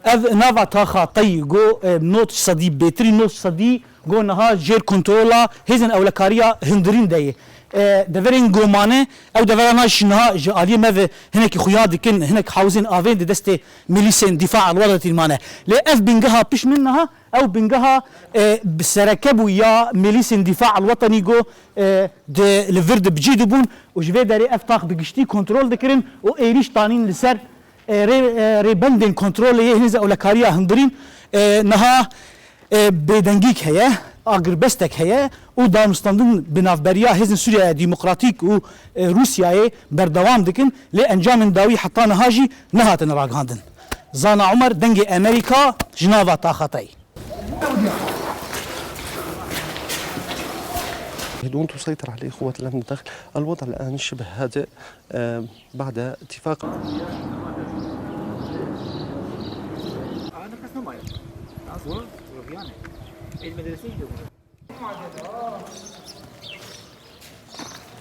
اف نافا تاخا طي جو نوت صدي بيتري نوت صدي جو نها جير كنترولا هزن اولكاريا هندرين داي دفرين جومانه او دفرنا شنها جاليه ما هناك خويا دكن هناك حاوزين افين دي دستي ميليسين دفاع الوطن المانه لا اف بنجها بش منها او بنجها بسركبوا يا ميليسين دفاع الوطني جو دي لفرد بجيدبون وجبي داري افتاخ بقشتي كنترول دكرن و ايريش طانين لسر ري بندن كنترول هنزا اولكاريا هندرين نها بدنگیک هیا اگربستک هیا و دانستاندن بنافبریا هزن سوریا ديمقراطيك و روسيا بردوام دكن لانجام داوي حتى نهاجي نهاتن راغاندن زانا عمر دنگي امريكا جنافا تاخطي دون تسيطر عليه قوات الأمن الداخلي. الوضع الآن شبه هادئ بعد اتفاق المدرسين